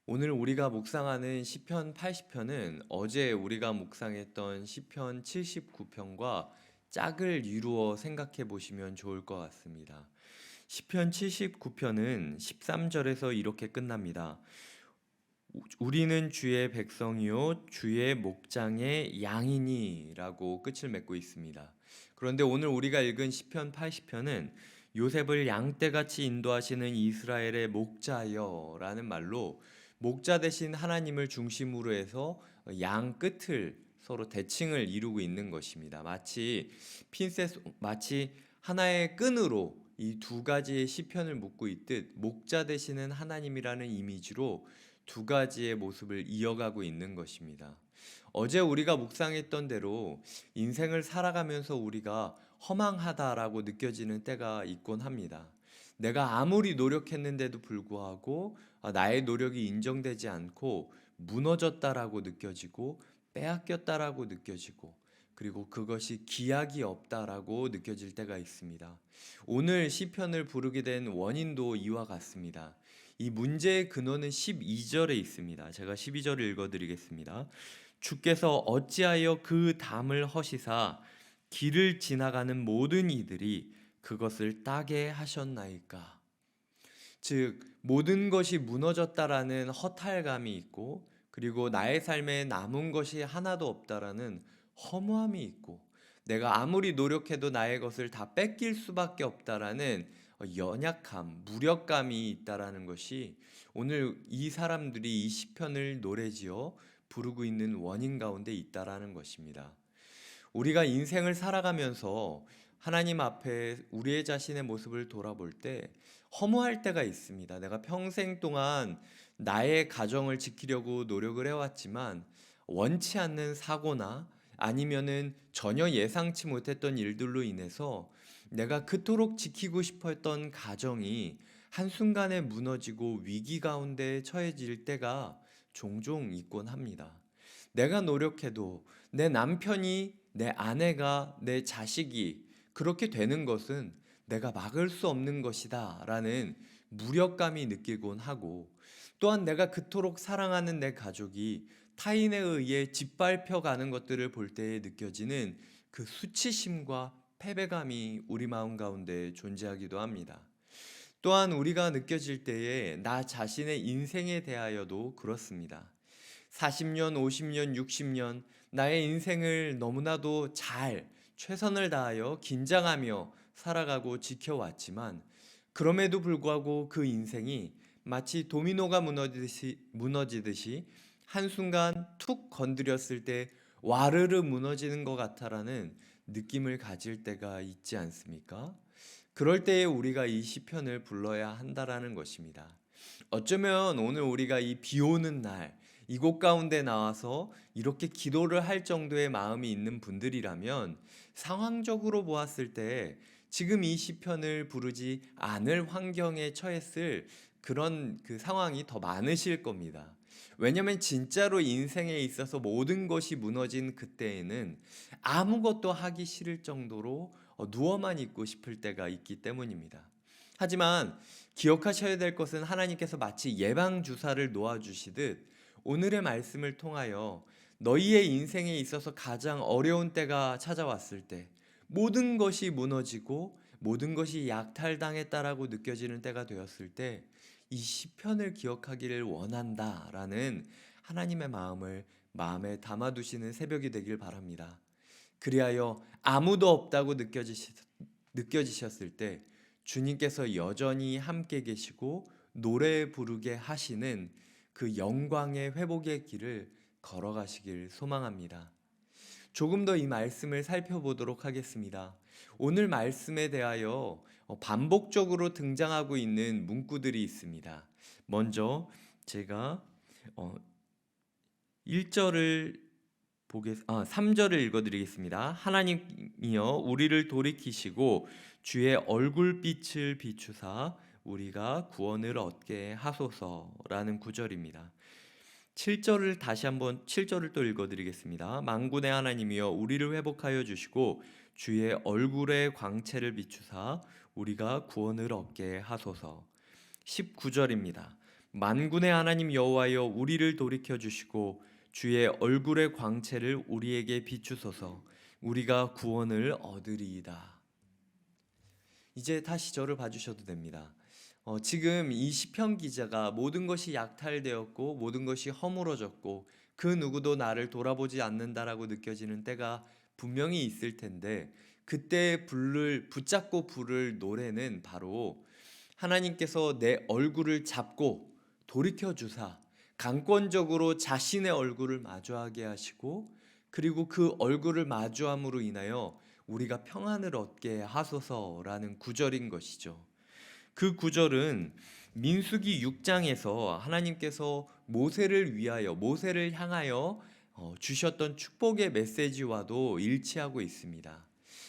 오늘 우리가 묵상하는 시편 80편은 어제 우리가 묵상했던 시편 79편과 짝을 이루어 생각해 보시면 좋을 것 같습니다. 시편 79편은 13절에서 이렇게 끝납니다. 우리는 주의 백성이요 주의 목장의 양이니라고 끝을 맺고 있습니다. 그런데 오늘 우리가 읽은 시편 80편은 요셉을 양떼같이 인도하시는 이스라엘의 목자여라는 말로 목자 대신 하나님을 중심으로 해서 양 끝을 서로 대칭을 이루고 있는 것입니다. 마치 하나의 끈으로 이 두 가지의 시편을 묶고 있듯 목자 되시는 하나님이라는 이미지로 두 가지의 모습을 이어가고 있는 것입니다. 어제 우리가 묵상했던 대로 인생을 살아가면서 우리가 허망하다라고 느껴지는 때가 있곤 합니다. 내가 아무리 노력했는데도 불구하고 나의 노력이 인정되지 않고 무너졌다라고 느껴지고 빼앗겼다라고 느껴지고 그리고 그것이 기약이 없다라고 느껴질 때가 있습니다. 오늘 시편을 부르게 된 원인도 이와 같습니다. 이 문제의 근원은 12절에 있습니다. 제가 12절을 읽어드리겠습니다. 주께서 어찌하여 그 담을 허시사 길을 지나가는 모든 이들이 그것을 따게 하셨나이까. 즉 모든 것이 무너졌다라는 허탈감이 있고 그리고 나의 삶에 남은 것이 하나도 없다라는 허무함이 있고 내가 아무리 노력해도 나의 것을 다 뺏길 수밖에 없다라는 연약함, 무력감이 있다라는 것이 오늘 이 사람들이 이 시편을 노래지어 부르고 있는 원인 가운데 있다라는 것입니다. 우리가 인생을 살아가면서 하나님 앞에 우리의 자신의 모습을 돌아볼 때 허무할 때가 있습니다. 내가 평생 동안 나의 가정을 지키려고 노력을 해왔지만 원치 않는 사고나 아니면은 전혀 예상치 못했던 일들로 인해서 내가 그토록 지키고 싶어 했던 가정이 한순간에 무너지고 위기 가운데 처해질 때가 종종 있곤 합니다. 내가 노력해도 내 남편이, 내 아내가, 내 자식이 그렇게 되는 것은 내가 막을 수 없는 것이다 라는 무력감이 느끼곤 하고 또한 내가 그토록 사랑하는 내 가족이 타인에 의해 짓밟혀 가는 것들을 볼 때에 느껴지는 그 수치심과 패배감이 우리 마음 가운데 존재하기도 합니다. 또한 우리가 느껴질 때에 나 자신의 인생에 대하여도 그렇습니다. 40년, 50년, 60년 나의 인생을 너무나도 잘 최선을 다하여 긴장하며 살아가고 지켜왔지만 그럼에도 불구하고 그 인생이 마치 도미노가 무너지듯이 한순간 툭 건드렸을 때 와르르 무너지는 것 같아라는 느낌을 가질 때가 있지 않습니까? 그럴 때에 우리가 이 시편을 불러야 한다라는 것입니다. 어쩌면 오늘 우리가 이 비 오는 날, 이곳 가운데 나와서 이렇게 기도를 할 정도의 마음이 있는 분들이라면 상황적으로 보았을 때 지금 이 시편을 부르지 않을 환경에 처했을 그런 그 상황이 더 많으실 겁니다. 왜냐면 진짜로 인생에 있어서 모든 것이 무너진 그때에는 아무것도 하기 싫을 정도로 누워만 있고 싶을 때가 있기 때문입니다. 하지만 기억하셔야 될 것은 하나님께서 마치 예방주사를 놓아주시듯 오늘의 말씀을 통하여 너희의 인생에 있어서 가장 어려운 때가 찾아왔을 때 모든 것이 무너지고 모든 것이 약탈당했다라고 느껴지는 때가 되었을 때 이 시편을 기억하기를 원한다라는 하나님의 마음을 마음에 담아두시는 새벽이 되길 바랍니다. 그리하여 아무도 없다고 느껴지셨을 때 주님께서 여전히 함께 계시고 노래 부르게 하시는 그 영광의 회복의 길을 걸어가시길 소망합니다. 조금 더 이 말씀을 살펴보도록 하겠습니다. 오늘 말씀에 대하여 반복적으로 등장하고 있는 문구들이 있습니다. 먼저 제가 1절을 3절을 읽어드리겠습니다. 하나님이여 우리를 돌이키시고 주의 얼굴빛을 비추사 우리가 구원을 얻게 하소서라는 구절입니다. 7절을 또 읽어드리겠습니다. 만군의 하나님이여 우리를 회복하여 주시고 주의 얼굴의 광채를 비추사 우리가 구원을 얻게 하소서. 19절입니다. 만군의 하나님 여호와여 우리를 돌이켜 주시고 주의 얼굴의 광채를 우리에게 비추소서. 우리가 구원을 얻으리이다. 이제 다시 저를 봐주셔도 됩니다. 지금 이 시편 기자가 모든 것이 약탈되었고 모든 것이 허물어졌고 그 누구도 나를 돌아보지 않는다라고 느껴지는 때가 분명히 있을 텐데, 그때 붙잡고 부를 노래는 바로 하나님께서 내 얼굴을 잡고 돌이켜 주사 강권적으로 자신의 얼굴을 마주하게 하시고, 그리고 그 얼굴을 마주함으로 인하여 우리가 평안을 얻게 하소서라는 구절인 것이죠. 그 구절은 민수기 6장에서 하나님께서 모세를 향하여 주셨던 축복의 메시지와도 일치하고 있습니다.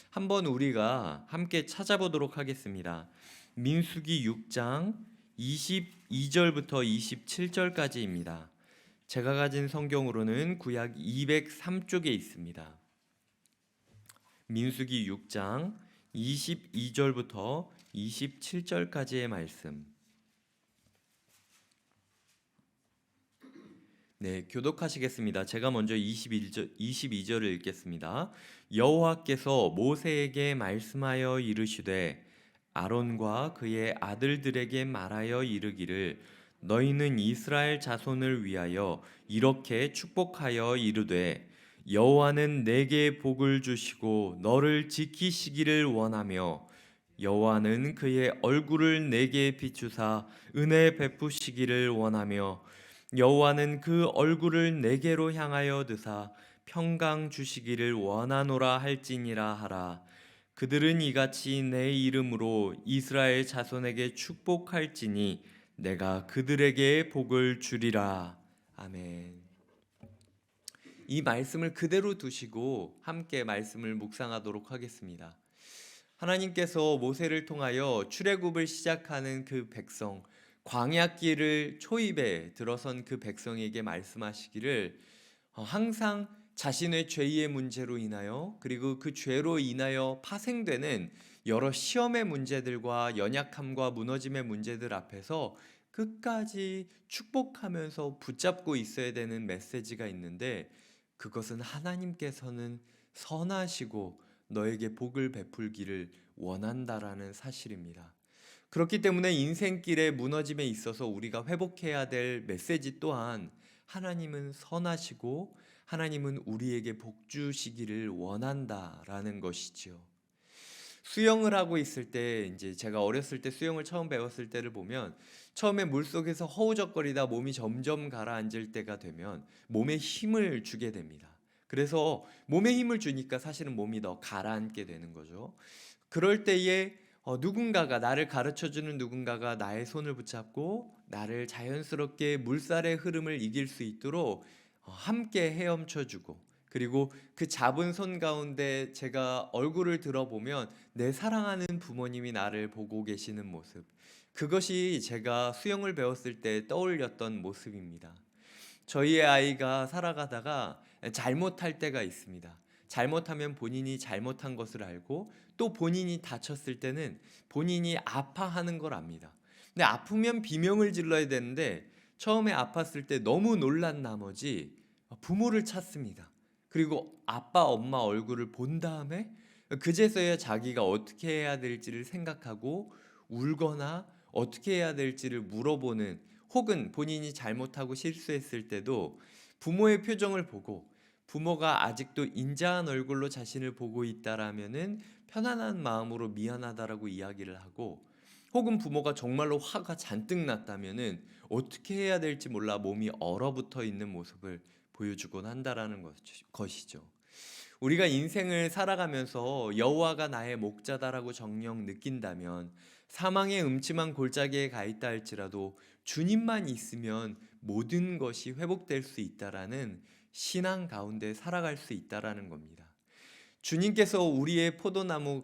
한번 우리가 함께 찾아보도록 하겠습니다. 민수기 6장 22절부터 27절까지입니다. 제가 가진 성경으로는 구약 203쪽에 있습니다. 민수기 6장 22절부터 27절까지의 말씀. 네, 교독하시겠습니다. 제가 먼저 22절을 읽겠습니다. 여호와께서 모세에게 말씀하여 이르시되 아론과 그의 아들들에게 말하여 이르기를 너희는 이스라엘 자손을 위하여 이렇게 축복하여 이르되 여호와는 내게 복을 주시고 너를 지키시기를 원하며 여호와는 그의 얼굴을 내게 비추사 은혜 베푸시기를 원하며 여호와는 그 얼굴을 내게로 향하여 드사 평강 주시기를 원하노라 할지니라 하라. 그들은 이같이 내 이름으로 이스라엘 자손에게 축복할지니 내가 그들에게 복을 주리라. 아멘. 이 말씀을 그대로 두시고 함께 말씀을 묵상하도록 하겠습니다. 하나님께서 모세를 통하여 출애굽을 시작하는 그 백성, 광야길을 초입에 들어선 그 백성에게 말씀하시기를 항상 자신의 죄의 문제로 인하여, 그리고 그 죄로 인하여 파생되는 여러 시험의 문제들과 연약함과 무너짐의 문제들 앞에서 끝까지 축복하면서 붙잡고 있어야 되는 메시지가 있는데, 그것은 하나님께서는 선하시고 너에게 복을 베풀기를 원한다라는 사실입니다. 그렇기 때문에 인생길의 무너짐에 있어서 우리가 회복해야 될 메시지 또한 하나님은 선하시고 하나님은 우리에게 복 주시기를 원한다라는 것이지요. 수영을 하고 있을 때, 이제 제가 어렸을 때 수영을 처음 배웠을 때를 보면 처음에 물속에서 허우적거리다 몸이 점점 가라앉을 때가 되면 몸에 힘을 주게 됩니다. 그래서 몸에 힘을 주니까 사실은 몸이 더 가라앉게 되는 거죠. 그럴 때에 누군가가, 나를 가르쳐주는 누군가가 나의 손을 붙잡고 나를 자연스럽게 물살의 흐름을 이길 수 있도록 함께 헤엄쳐주고, 그리고 그 잡은 손 가운데 제가 얼굴을 들어보면 내 사랑하는 부모님이 나를 보고 계시는 모습, 그것이 제가 수영을 배웠을 때 떠올렸던 모습입니다. 저희의 아이가 살아가다가 잘못할 때가 있습니다. 잘못하면 본인이 잘못한 것을 알고, 또 본인이 다쳤을 때는 본인이 아파하는 걸 압니다. 근데 아프면 비명을 질러야 되는데 처음에 아팠을 때 너무 놀란 나머지 부모를 찾습니다. 그리고 아빠, 엄마 얼굴을 본 다음에 그제서야 자기가 어떻게 해야 될지를 생각하고 울거나 어떻게 해야 될지를 물어보는, 혹은 본인이 잘못하고 실수했을 때도 부모의 표정을 보고 부모가 아직도 인자한 얼굴로 자신을 보고 있다라면은 편안한 마음으로 미안하다라고 이야기를 하고, 혹은 부모가 정말로 화가 잔뜩 났다면은 어떻게 해야 될지 몰라 몸이 얼어붙어 있는 모습을 보여주곤 한다라는 것이죠. 우리가 인생을 살아가면서 여호와가 나의 목자다라고 정녕 느낀다면, 사망의 음침한 골짜기에 가 있다 할지라도 주님만 있으면 모든 것이 회복될 수 있다라는 신앙 가운데 살아갈 수 있다라는 겁니다. 주님께서 우리의 포도나무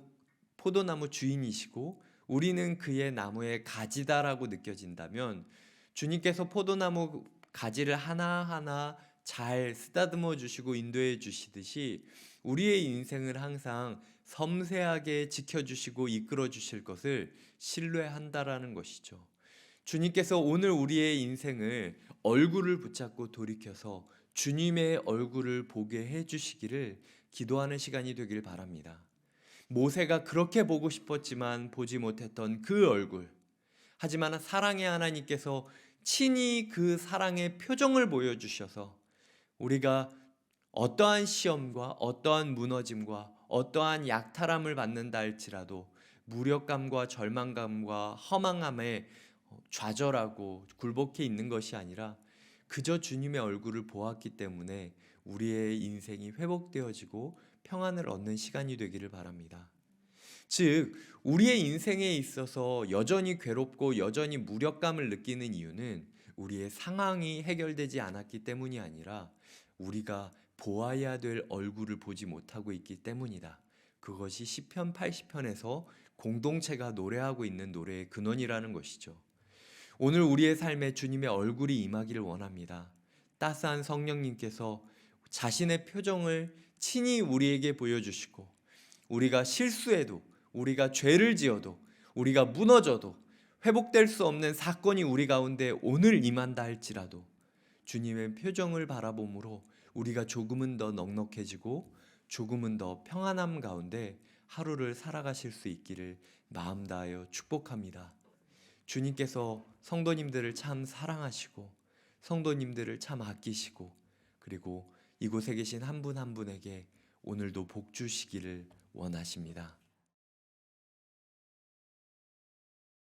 주인이시고 우리는 그의 나무의 가지다라고 느껴진다면, 주님께서 포도나무 가지를 하나하나 잘 쓰다듬어 주시고 인도해 주시듯이 우리의 인생을 항상 섬세하게 지켜주시고 이끌어 주실 것을 신뢰한다라는 것이죠. 주님께서 오늘 우리의 인생을 얼굴을 붙잡고 돌이켜서 주님의 얼굴을 보게 해주시기를 기도하는 시간이 되길 바랍니다. 모세가 그렇게 보고 싶었지만 보지 못했던 그 얼굴. 하지만 사랑의 하나님께서 친히 그 사랑의 표정을 보여주셔서 우리가 어떠한 시험과 어떠한 무너짐과 어떠한 약탈함을 받는다 할지라도 무력감과 절망감과 허망함에 좌절하고 굴복해 있는 것이 아니라 그저 주님의 얼굴을 보았기 때문에 우리의 인생이 회복되어지고 평안을 얻는 시간이 되기를 바랍니다. 즉, 우리의 인생에 있어서 여전히 괴롭고 여전히 무력감을 느끼는 이유는 우리의 상황이 해결되지 않았기 때문이 아니라 우리가 보아야 될 얼굴을 보지 못하고 있기 때문이다. 그것이 시편 80편에서 공동체가 노래하고 있는 노래의 근원이라는 것이죠. 오늘 우리의 삶에 주님의 얼굴이 임하기를 원합니다. 따스한 성령님께서 자신의 표정을 친히 우리에게 보여주시고 우리가 실수해도 우리가 죄를 지어도 우리가 무너져도 회복될 수 없는 사건이 우리 가운데 오늘 임한다 할지라도 주님의 표정을 바라봄으로 우리가 조금은 더 넉넉해지고 조금은 더 평안함 가운데 하루를 살아가실 수 있기를 마음 다하여 축복합니다. 주님께서 성도님들을 참 사랑하시고 성도님들을 참 아끼시고 그리고 이곳에 계신 한 분 한 분에게 오늘도 복 주시기를 원하십니다.